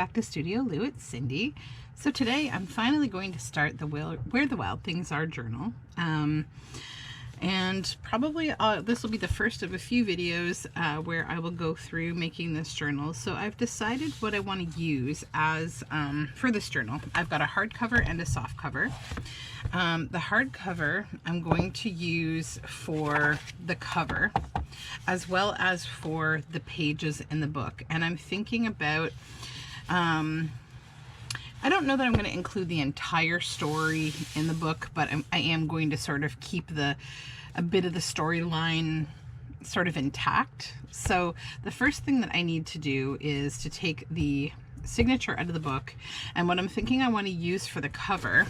back to Studioloo. It's Cindy. So today I'm finally going to start the Where the Wild Things Are journal. And probably this will be the first of a few videos where I will go through making this journal. So I've decided what I want to use as for this journal. I've got a hardcover and a soft cover. The hardcover I'm going to use for the cover as well as for the pages in the book. And I'm thinking about, I don't know that I'm going to include the entire story in the book, but I am going to sort of keep a bit of the storyline sort of intact. So the first thing that I need to do is to take the signature out of the book, and what I'm thinking I want to use for the cover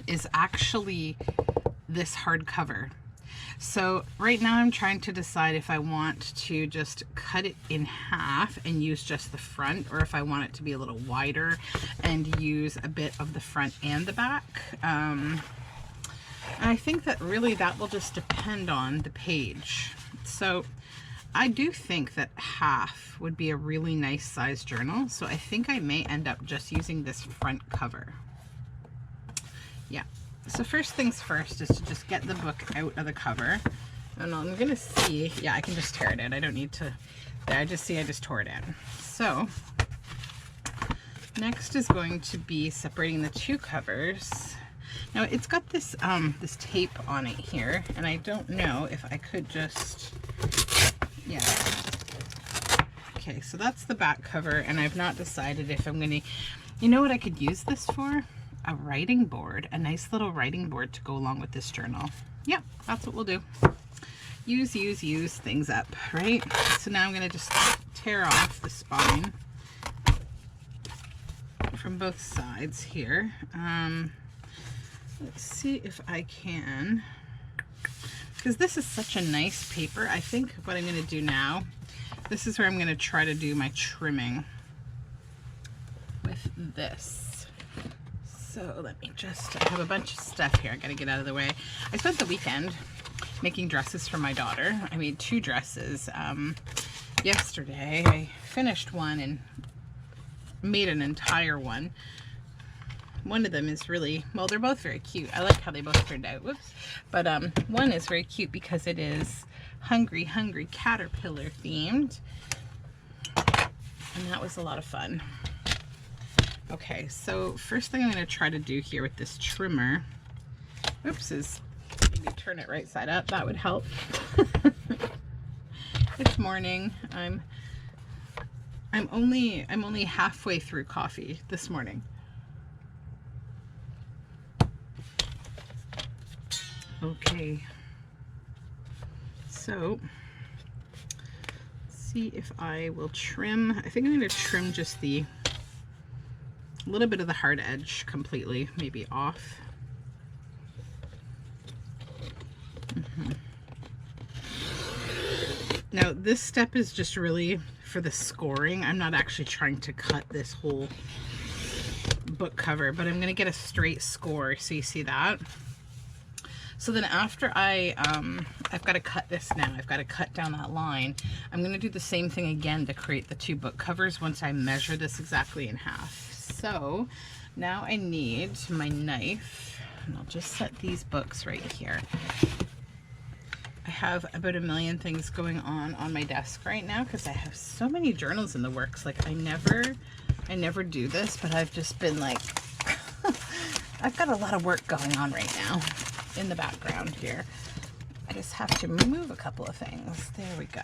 is actually this hardcover. So right now I'm trying to decide if I want to just cut it in half and use just the front, or if I want it to be a little wider and use a bit of the front and the back. I think that really that will just depend on the page. So I do think that half would be a really nice size journal. So I think I may end up just using this front cover. Yeah. So first things first is to just get the book out of the cover. And I'm going to see, yeah, I can just tear it out. I don't need to, there, I just tore it out. So next is going to be separating the two covers. Now it's got this, this tape on it here, and I don't know if I could just, yeah. Okay, so that's the back cover, and I've not decided if I'm going to, you know what I could use this for? A writing board, a nice little writing board to go along with this journal. Yeah, that's what we'll do. Use things up, right? So now I'm going to just tear off the spine from both sides here. Let's see if I can, because this is such a nice paper. I think what I'm going to do now, this is where I'm going to try to do my trimming with this. So let me just, I have a bunch of stuff here I gotta get out of the way. I spent the weekend making dresses for my daughter. I made 2 dresses. Yesterday I finished one and made an entire one. One of them is really, well, they're both very cute. I like how they both turned out. Whoops. But one is very cute because it is Hungry Caterpillar themed. And that was a lot of fun. Okay, so first thing I'm going to try to do here with this trimmer, oops, is maybe turn it right side up. That would help. It's morning. I'm only halfway through coffee this morning. Okay. So let's see if I will trim. I think I'm going to trim just a little bit of the hard edge completely, maybe off. Now this step is just really for the scoring. I'm not actually trying to cut this whole book cover, but I'm going to get a straight score, so you see that. So then after I've got to cut this now, I've got to cut down that line. I'm going to do the same thing again to create the 2 book covers once I measure this exactly in half. So now I need my knife, and I'll just set these books right here. I have about a million things going on my desk right now because I have so many journals in the works. Like I never do this, but I've just been like, I've got a lot of work going on right now in the background here. I just have to move a couple of things. There we go.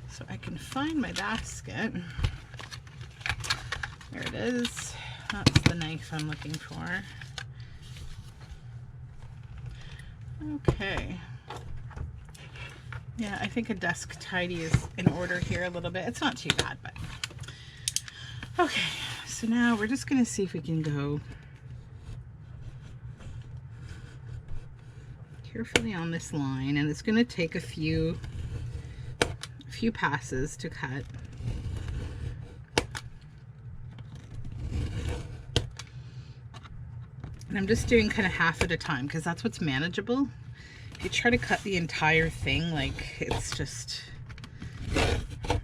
So I can find my basket. There it is. That's the knife I'm looking for. Okay. Yeah, I think a desk tidy is in order here a little bit. It's not too bad, but okay. So now we're just going to see if we can go carefully on this line, and it's going to take a few passes to cut. And I'm just doing kind of half at a time because that's what's manageable. If you try to cut the entire thing, like it's just,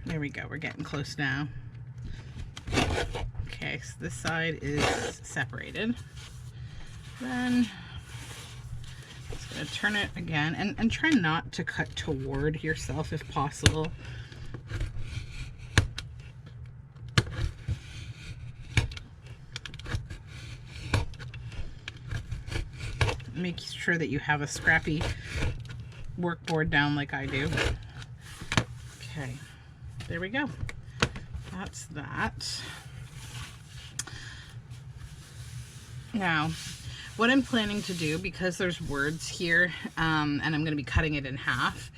there we go, we're getting close now. Okay, so this side is separated. Then just gonna turn it again, and try not to cut toward yourself if possible. Make sure that you have a scrappy work board down like I do. Okay, there we go. That's that. Now, what I'm planning to do, because there's words here, and I'm going to be cutting it in half,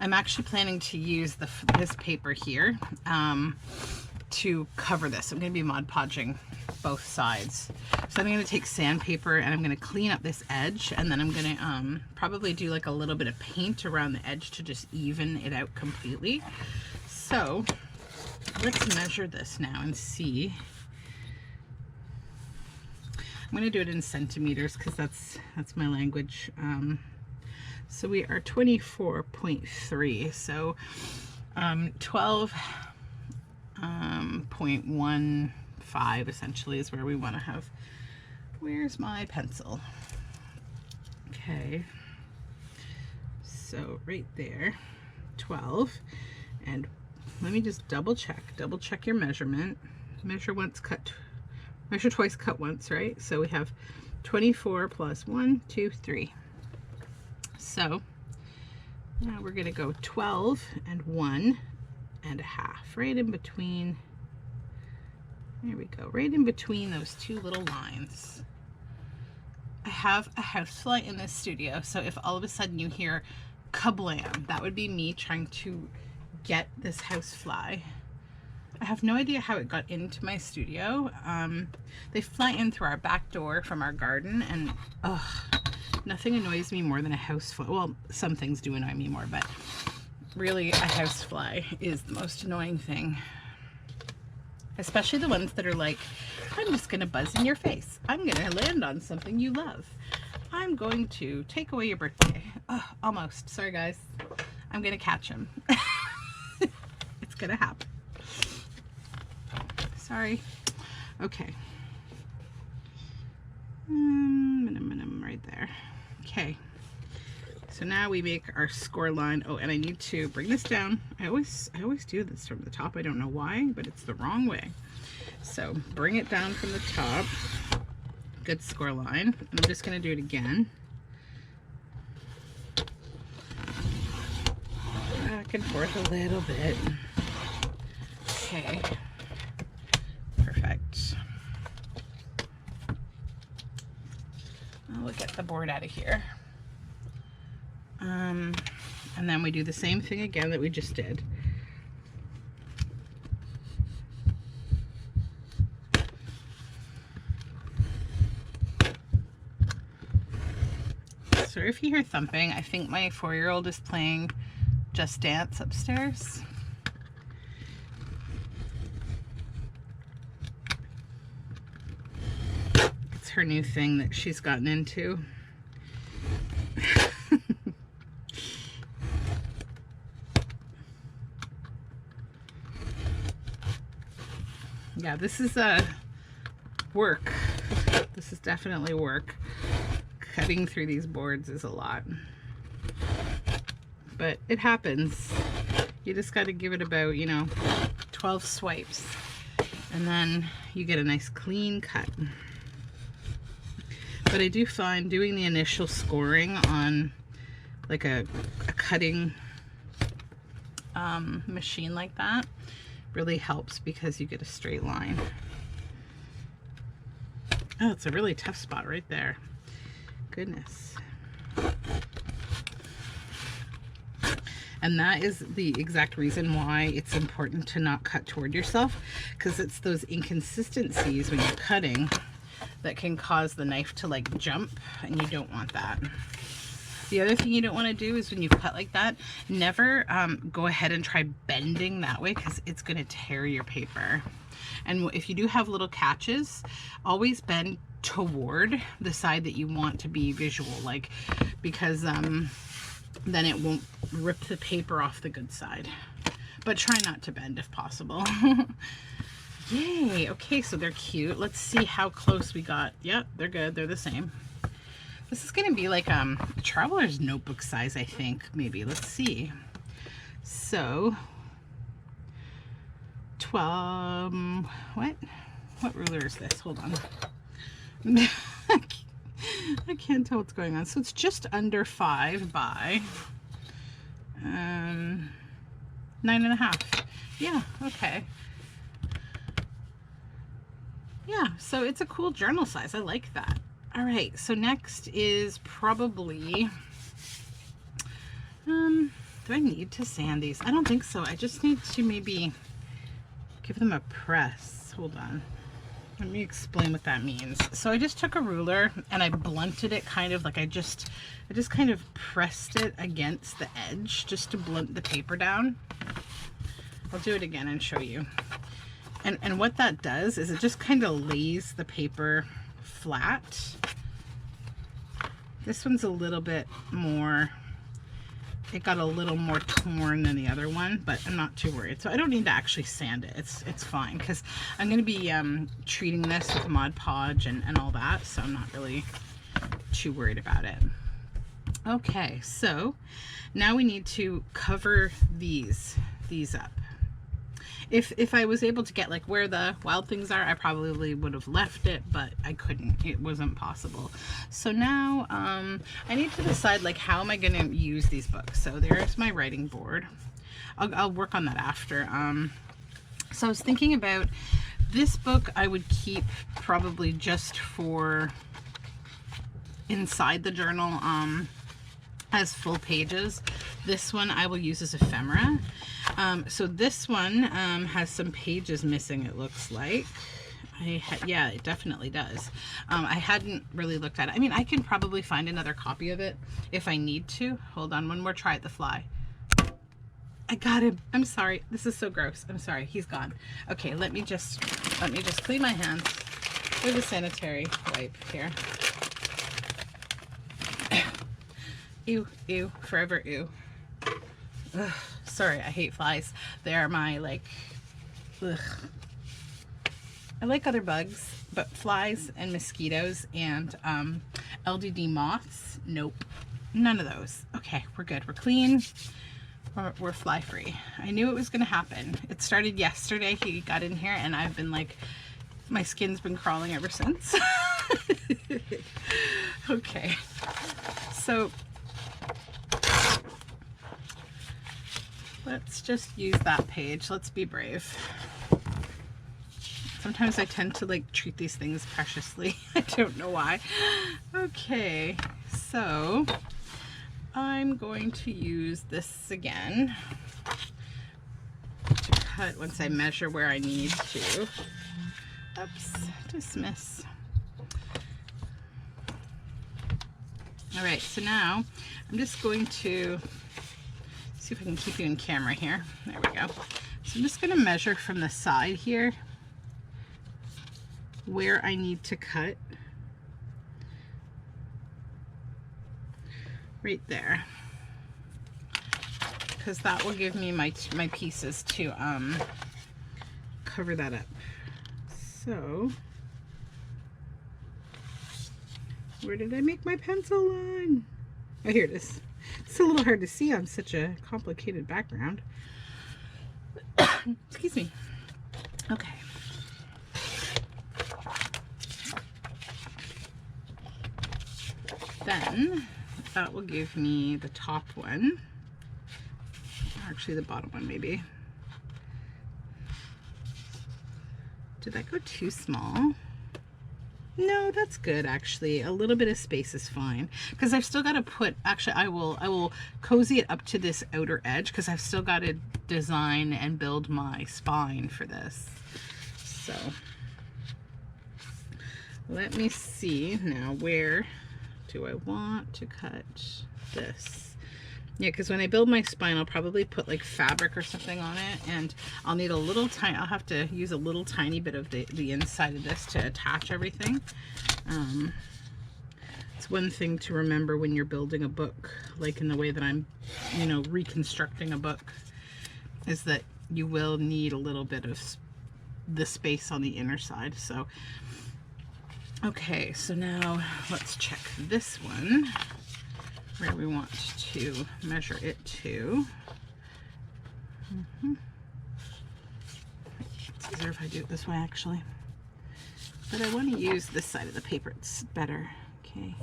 I'm actually planning to use this paper here to cover this. I'm going to be Mod Podging both sides. So I'm going to take sandpaper and I'm going to clean up this edge, and then I'm going to probably do like a little bit of paint around the edge to just even it out completely. So let's measure this now and see. I'm going to do it in centimeters because that's my language. So we are 24.3, so 12.15 essentially is where we want to have. Where's my pencil? Okay, so right there, 12, and let me just double check your measurement. Measure once, cut, measure twice, cut once, right? So we have 24 plus 1, 2, 3. So now we're gonna go 12 and 1 and a half, right in between. There we go, right in between those two little lines. I have a housefly in this studio, so if all of a sudden you hear kablam, that would be me trying to get this housefly. I have no idea how it got into my studio. They fly in through our back door from our garden, and nothing annoys me more than a housefly. Well, some things do annoy me more, but really a housefly is the most annoying thing. Especially the ones that are like, I'm just gonna buzz in your face. I'm gonna land on something you love. I'm going to take away your birthday. Oh, almost. Sorry guys. I'm gonna catch him. It's gonna happen. Sorry. Okay. Minimum right there. Okay. So now we make our score line. Oh, and I need to bring this down. I always do this from the top. I don't know why, but it's the wrong way. So bring it down from the top. Good score line. And I'm just going to do it again. Back and forth a little bit. Okay. Perfect. I'll get the board out of here. And then we do the same thing again that we just did. Sorry if you hear thumping. I think my 4-year-old is playing Just Dance upstairs. It's her new thing that she's gotten into. Yeah, this is work. This is definitely work. Cutting through these boards is a lot. But it happens. You just got to give it about, 12 swipes. And then you get a nice clean cut. But I do find doing the initial scoring on like a cutting machine like that really helps because you get a straight line. Oh, it's a really tough spot right there. Goodness. And that is the exact reason why it's important to not cut toward yourself, because it's those inconsistencies when you're cutting that can cause the knife to like jump, and you don't want that. The other thing you don't want to do is when you cut like that, never go ahead and try bending that way, because it's going to tear your paper. And if you do have little catches, always bend toward the side that you want to be visual, like, because then it won't rip the paper off the good side. But try not to bend if possible. Yay. Okay, so they're cute. Let's see how close we got. Yep, they're good. They're the same. This is going to be like a traveler's notebook size, I think, maybe. Let's see. So, 12, what ruler is this? Hold on. I can't tell what's going on. So it's just under 5 by 9.5. Yeah, okay. Yeah, so it's a cool journal size. I like that. All right, so next is probably, do I need to sand these? I don't think so. I just need to maybe give them a press. Hold on. Let me explain what that means. So I just took a ruler and I blunted it kind of like I just kind of pressed it against the edge just to blunt the paper down. I'll do it again and show you. And what that does is it just kind of lays the paper flat. This one's a little bit more, it got a little more torn than the other one, but I'm not too worried. So I don't need to actually sand it. It's fine because I'm going to be treating this with Mod Podge and all that, so I'm not really too worried about it. Okay, so now we need to cover these up. If I was able to get like where the wild things are, I probably would have left it, but I couldn't. It wasn't possible. So now I need to decide like how am I going to use these books. So there's my writing board. I'll work on that after. So I was thinking about this book I would keep probably just for inside the journal as full pages. This one I will use as ephemera. So this one has some pages missing, it looks like. Yeah, it definitely does. I hadn't really looked at it. I mean, I can probably find another copy of it if I need to. Hold on, one more try at the fly. I got him. I'm sorry. This is so gross. I'm sorry. He's gone. Okay, let me just clean my hands with a sanitary wipe here. Ew, ew, forever ew. Ugh, sorry, I hate flies. They are my, like, ugh. I like other bugs, but flies and mosquitoes and LDD moths, nope. None of those. Okay, we're good. We're clean. We're fly free. I knew it was going to happen. It started yesterday. He got in here and I've been like, my skin's been crawling ever since. Okay, so let's just use that page. Let's be brave. Sometimes I tend to like treat these things preciously. I don't know why. Okay, so I'm going to use this again to cut once I measure where I need to. Oops, dismiss. All right, so now I'm just going to see if I can keep you in camera here. There we go. So I'm just going to measure from the side here where I need to cut. Right there. Because that will give me my pieces to cover that up. So, where did I make my pencil line? Oh, here it is. It's a little hard to see on such a complicated background. Excuse me. Okay. Then that will give me the top one. Actually, the bottom one maybe. Did that go too small? No, that's good actually. A little bit of space is fine because I've still got to put, actually I will cozy it up to this outer edge because I've still got to design and build my spine for this. So let me see now, where do I want to cut this? Yeah, because when I build my spine, I'll probably put like fabric or something on it, and I'll need a little tiny, I'll have to use a little tiny bit of the inside of this to attach everything. It's one thing to remember when you're building a book, like in the way that I'm, you know, reconstructing a book, is that you will need a little bit of the space on the inner side. So, okay, so now let's check this one where we want to measure it to. It's easier if I do it this way, actually. But I want to use this side of the paper. It's better. Okay.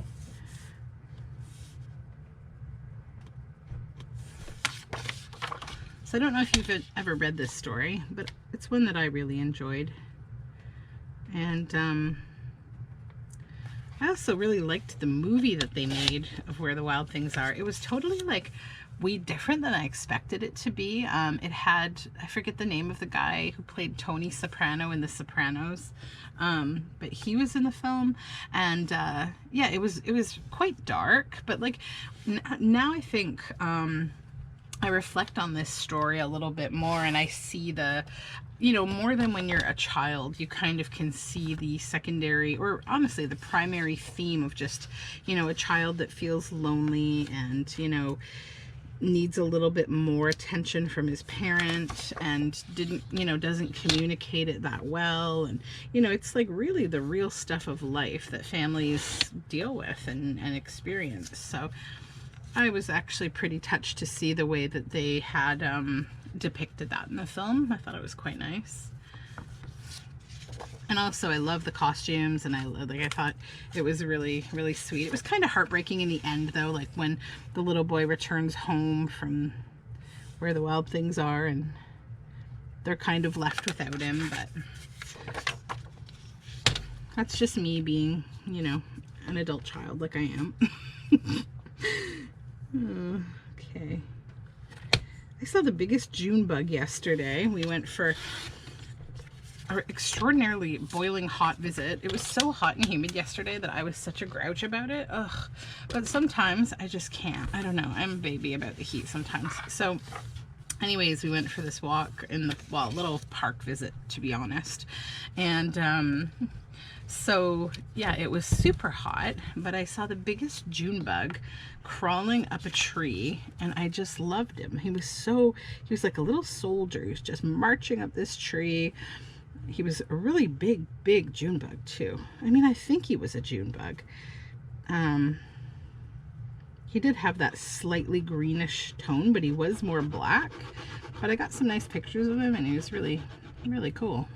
So I don't know if you've ever read this story, but it's one that I really enjoyed. And I also really liked the movie that they made of Where the Wild Things Are. It was totally like way different than I expected it to be. It had, I forget the name of the guy who played Tony Soprano in The Sopranos, but he was in the film, and yeah, it was quite dark. But like now I think I reflect on this story a little bit more, and I see the, you know, more than when you're a child, you kind of can see the secondary, or honestly the primary theme of just, you know, a child that feels lonely and, you know, needs a little bit more attention from his parent, and doesn't communicate it that well. And, you know, it's like really the real stuff of life that families deal with and experience. So I was actually pretty touched to see the way that they had depicted that in the film. I thought it was quite nice. And also I love the costumes, and I thought it was really, really sweet. It was kind of heartbreaking in the end though, like when the little boy returns home from Where the Wild Things Are and they're kind of left without him. But that's just me being, you know, an adult child like I am. Okay. I saw the biggest June bug yesterday. We went for an extraordinarily boiling hot visit. It was so hot and humid yesterday that I was such a grouch about it. Ugh. But sometimes I just can't. I don't know. I'm a baby about the heat sometimes. So anyways, we went for this walk in the, well, little park visit, to be honest. And so yeah, it was super hot, but I saw the biggest June bug crawling up a tree, and I just loved him. He was like a little soldier. He was just marching up this tree. He was a really big June bug too. I mean, I think he was a June bug. He did have that slightly greenish tone, but he was more black. But I got some nice pictures of him, and he was really, really cool.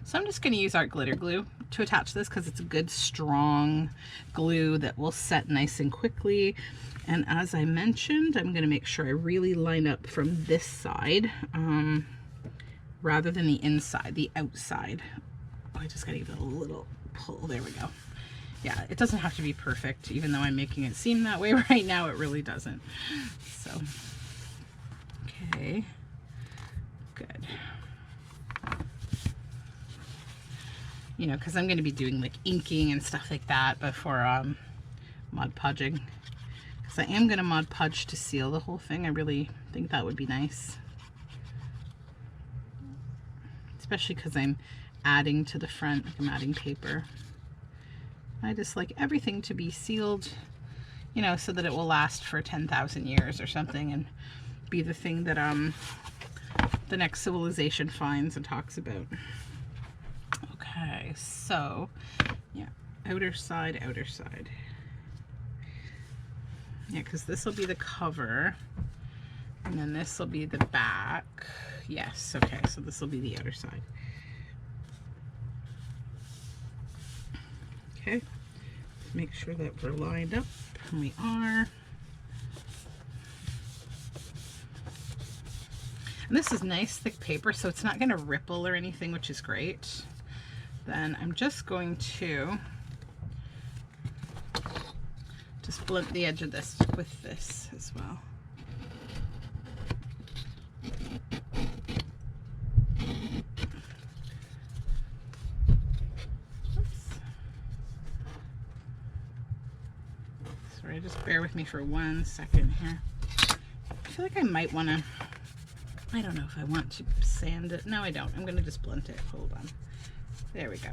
So I'm just going to use art glitter glue to attach this, because it's a good strong glue that will set nice and quickly. And as I mentioned, I'm going to make sure I really line up from this side rather than the inside, the outside. Oh, I just got to give it a little pull. There we go. Yeah, it doesn't have to be perfect, even though I'm making it seem that way right now. It really doesn't. So, okay, good. You know, because I'm going to be doing like inking and stuff like that before Mod Podging. Because I am going to Mod Podge to seal the whole thing. I really think that would be nice. Especially because I'm adding to the front, like I'm adding paper. I just like everything to be sealed, you know, so that it will last for 10,000 years or something, and be the thing that the next civilization finds and talks about. Okay, so yeah, outer side, outer side. Yeah, because this will be the cover, and then this will be the back. Yes, okay, so this will be the outer side. Okay, make sure that we're lined up, and we are. And this is nice thick paper, so it's not going to ripple or anything, which is great. Then I'm just going to just blunt the edge of this with this as well. Sorry, just bear with me for 1 second here. I feel like I might want to, I don't know if I want to sand it. No, I don't. I'm going to just blunt it. Hold on. There we go.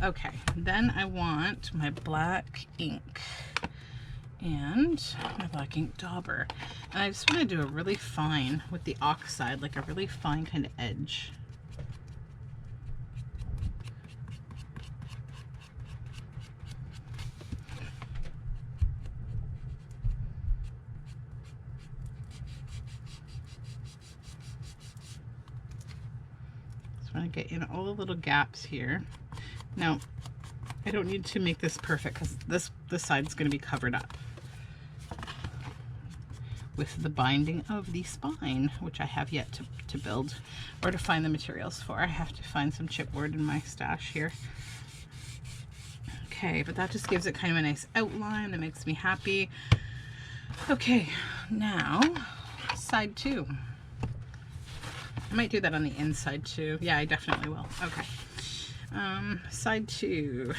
Okay, then I want my black ink and my black ink dauber. And I just want to do a really fine, with the oxide, like a really fine kind of edge. So I get in all the little gaps here. Now, I don't need to make this perfect because this side is going to be covered up with the binding of the spine, which I have yet to build or to find the materials for. I have to find some chipboard in my stash here. Okay, but that just gives it kind of a nice outline that makes me happy. Okay, now side 2. I might do that on the inside too. Yeah, I definitely will. Okay. Side 2.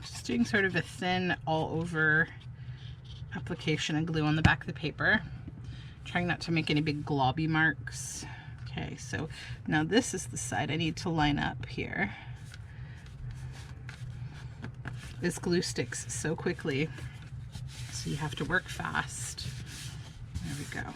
Just doing sort of a thin all over application of glue on the back of the paper. Trying not to make any big globby marks. Okay, so now this is the side I need to line up here. This glue sticks so quickly, so you have to work fast. There we go.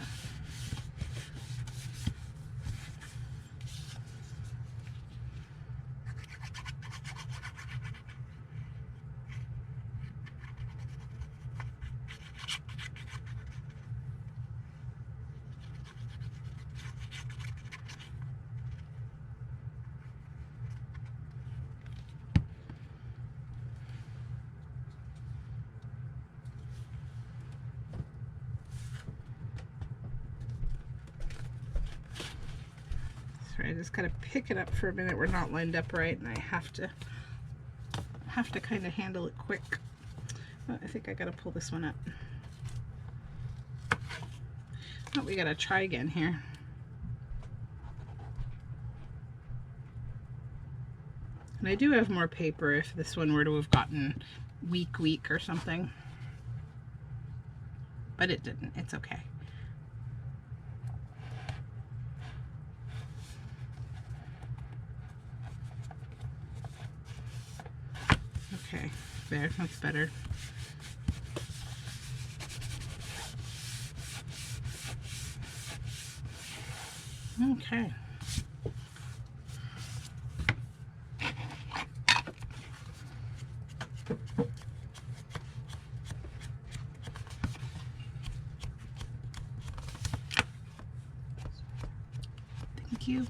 I just gotta pick it up for a minute. We're not lined up right, and I have to kind of handle it quick. Oh, I think I gotta pull this one up. Oh, we gotta try again here. And I do have more paper if this one were to have gotten weak or something, but it didn't. It's okay. Okay, there, that's better. Okay. Thank you.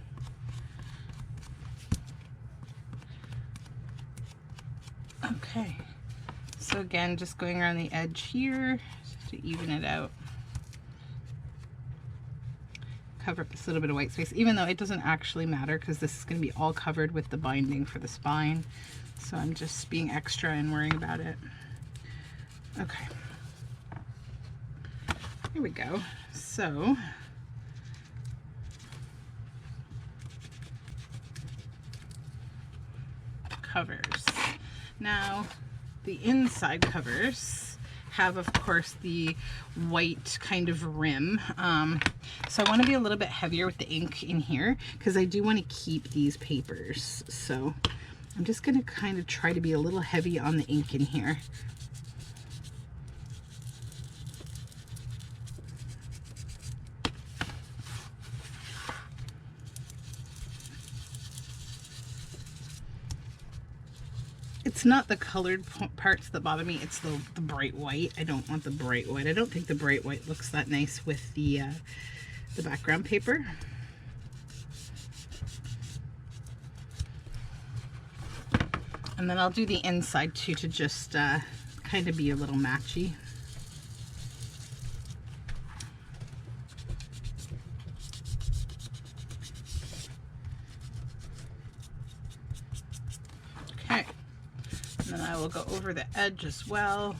Okay, so again, just going around the edge here just to even it out. Cover up this little bit of white space, even though it doesn't actually matter because this is going to be all covered with the binding for the spine. So I'm just being extra and worrying about it. Okay. Here we go. So covers. Now, the inside covers have, of course, the white kind of rim. So I want to be a little bit heavier with the ink in here because I do want to keep these papers. So I'm just going to kind of try to be a little heavy on the ink in here. It's not the colored parts that bother me, it's the bright white. I don't want the bright white. I don't think the bright white looks that nice with the background paper. And then I'll do the inside too to just kind of be a little matchy. And then I will go over the edge as well.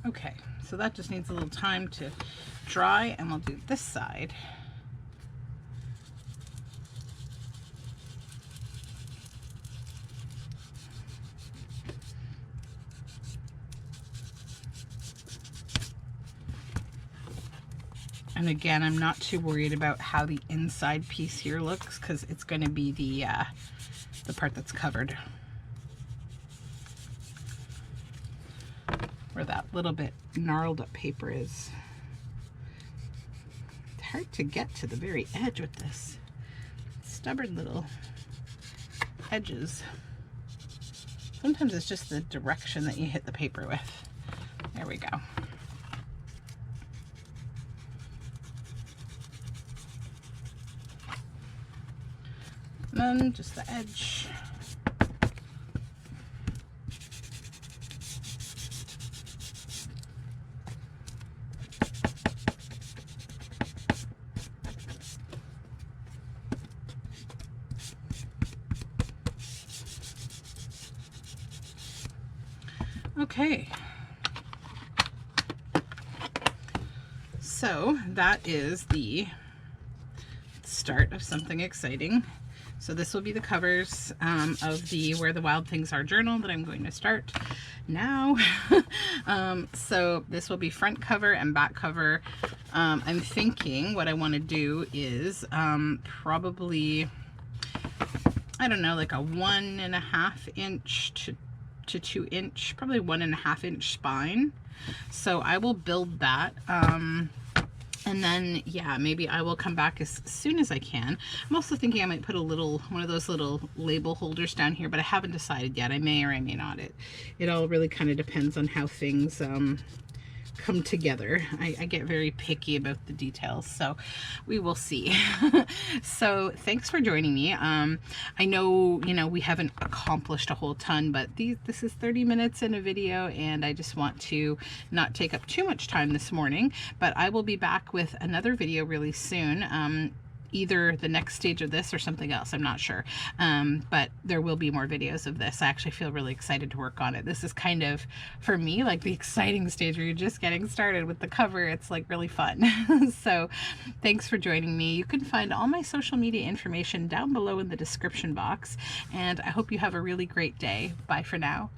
Okay, so that just needs a little time to dry, and we'll do this side. And again, I'm not too worried about how the inside piece here looks because it's going to be the part that's covered. Where that little bit gnarled up paper is. It's hard to get to the very edge with this. Stubborn little edges. Sometimes it's just the direction that you hit the paper with. There we go. And then just the edge. Okay, so that is the start of something exciting. So this will be the covers of the Where the Wild Things Are journal that I'm going to start now. So this will be front cover and back cover. I'm thinking what I want to do is probably, I don't know, like a 1.5 inch to 2 inch, probably 1.5 inch spine. So I will build that. And then, yeah, maybe I will come back as soon as I can. I'm also thinking I might put one of those little label holders down here, but I haven't decided yet. I may or I may not. It all really kind of depends on how things come together. I get very picky about the details, so we will see. So thanks for joining me. I know, we haven't accomplished a whole ton, but this is 30 minutes in a video, and I just want to not take up too much time this morning, but I will be back with another video really soon. Either the next stage of this or something else, I'm not sure. But there will be more videos of this. I actually feel really excited to work on it. This is kind of, for me, like the exciting stage where you're just getting started with the cover. It's like really fun. So thanks for joining me. You can find all my social media information down below in the description box. And I hope you have a really great day. Bye for now.